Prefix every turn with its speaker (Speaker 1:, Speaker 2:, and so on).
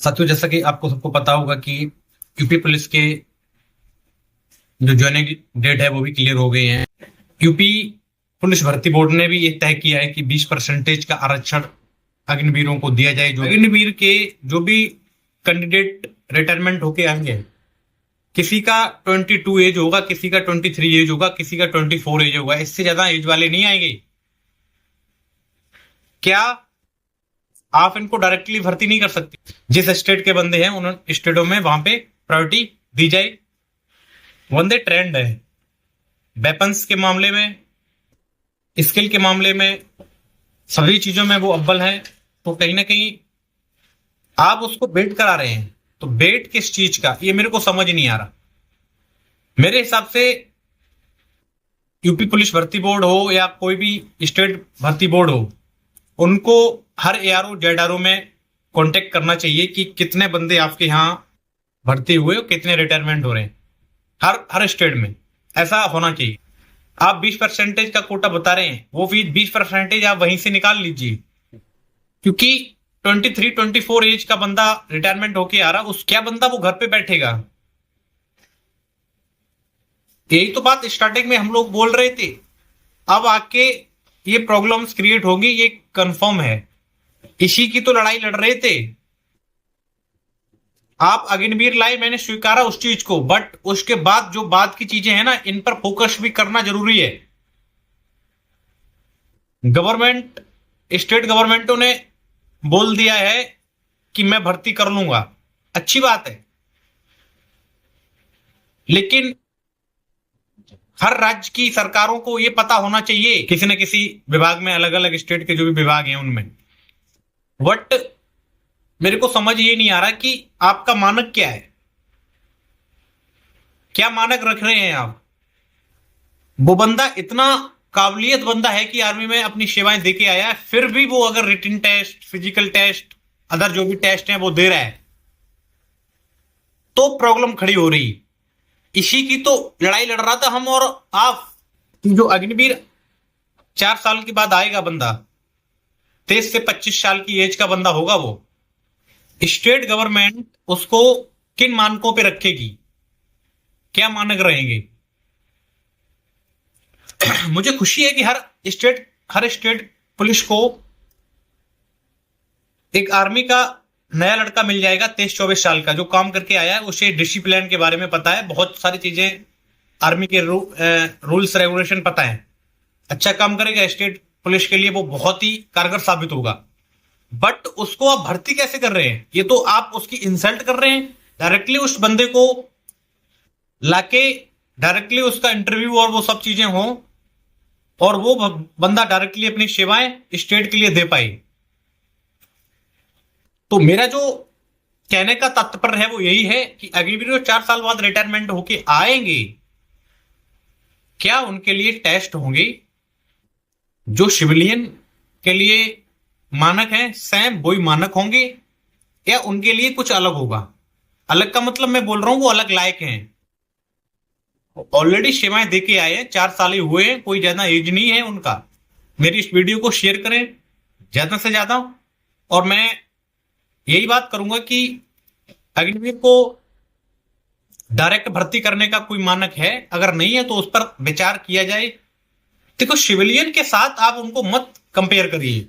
Speaker 1: साथियों, जैसा कि आपको सबको पता होगा कि यूपी पुलिस के जो ज्वाइनिंग डेट है वो भी क्लियर हो गई है। यूपी पुलिस भर्ती बोर्ड ने भी ये तय किया है कि 20% का आरक्षण अग्निवीरों को दिया जाए। जो अग्निवीर के जो भी कैंडिडेट रिटायरमेंट होके आएंगे, किसी का 22 एज होगा, किसी का 23 एज होगा, किसी का 24 एज होगा, इससे ज्यादा एज वाले नहीं आएंगे। क्या आप इनको डायरेक्टली भर्ती नहीं कर सकते? जिस स्टेट के बंदे हैं उन स्टेटों में वहां पे प्रायोरिटी दी जाए। वंदे ट्रेंड है वेपन्स के मामले में, स्किल के मामले में, सभी चीजों में वो अव्वल है। तो कहीं ना कहीं आप उसको बेट करा रहे हैं, तो बेट किस चीज का, ये मेरे को समझ नहीं आ रहा। मेरे हिसाब से यूपी पुलिस भर्ती बोर्ड हो या कोई भी स्टेट भर्ती बोर्ड हो, उनको हर एआरओ जेडआरओ में कांटेक्ट करना चाहिए कि कितने बंदे आपके यहाँ भर्ती हुए और कितने रिटायरमेंट हो रहे हैं। हर स्टेट में ऐसा होना चाहिए। आप 20% का कोटा बता रहे हैं, वो 20% आप वहीं से निकाल लीजिए, क्योंकि 23-24 एज का बंदा रिटायरमेंट होके आ रहा, उस क्या बंदा वो घर पे बैठेगा? यही तो बात स्टार्टिंग में हम लोग बोल रहे थे। अब आके ये प्रॉब्लम्स क्रिएट होगी, ये कंफर्म है। इसी की तो लड़ाई लड़ रहे थे। आप अग्निवीर लाए, मैंने स्वीकारा उस चीज को, बट उसके बाद जो बाद की चीजें हैं ना, इन पर फोकस भी करना जरूरी है। गवर्नमेंट, स्टेट गवर्नमेंटों ने बोल दिया है कि मैं भर्ती कर लूंगा, अच्छी बात है, लेकिन हर राज्य की सरकारों को यह पता होना चाहिए, किसी न किसी विभाग में, अलग अलग स्टेट के जो भी विभाग हैं उनमें। बट मेरे को समझ ये नहीं आ रहा कि आपका मानक क्या है, क्या मानक रख रहे हैं आप। वो बंदा इतना काबिलियत बंदा है कि आर्मी में अपनी सेवाएं दे के आया है, फिर भी वो अगर written test, physical test, other जो भी टेस्ट हैं वो दे रहा है, तो प्रॉब्लम खड़ी हो रही। इसी की तो लड़ाई लड़ रहा था हम और आप। जो अग्निवीर 4 साल के बाद आएगा बंदा, 23 से 25 साल की एज का बंदा होगा, वो स्टेट गवर्नमेंट उसको किन मानकों पे रखेगी, क्या मानक रहेंगे? मुझे खुशी है कि हर स्टेट पुलिस को एक आर्मी का नया लड़का मिल जाएगा, 23-24 साल का, जो काम करके आया है, उसे डिसिप्लिन के बारे में पता है, बहुत सारी चीजें आर्मी के रूल्स रेगुलेशन पता है। अच्छा काम करेगा स्टेट पुलिस के लिए, वो बहुत ही कारगर साबित होगा। बट उसको आप भर्ती कैसे कर रहे हैं? ये तो आप उसकी इंसल्ट कर रहे हैं। डायरेक्टली उस बंदे को लाके डायरेक्टली उसका इंटरव्यू और वो सब चीजें हो, और वो बंदा डायरेक्टली अपनी सेवाएं स्टेट के लिए दे पाए। तो मेरा जो कहने का तात्पर्य है वो यही है कि अग्निवीर जो 4 साल बाद रिटायरमेंट होके आएंगे, क्या उनके लिए टेस्ट होंगे जो सिविलियन के लिए मानक है, सेम वही मानक होंगे, या उनके लिए कुछ अलग होगा? अलग का मतलब मैं बोल रहा हूं वो अलग लायक हैं, ऑलरेडी सेवाएं दे के आए हैं, 4 साल ही हुए हैं, कोई ज्यादा एज नहीं है उनका। मेरी इस वीडियो को शेयर करें ज्यादा से ज्यादा, और मैं यही बात करूंगा कि अग्निवीर को डायरेक्ट भर्ती करने का कोई मानक है, अगर नहीं है तो उस पर विचार किया जाए। देखो, सिविलियन के साथ आप उनको मत कंपेयर करिए।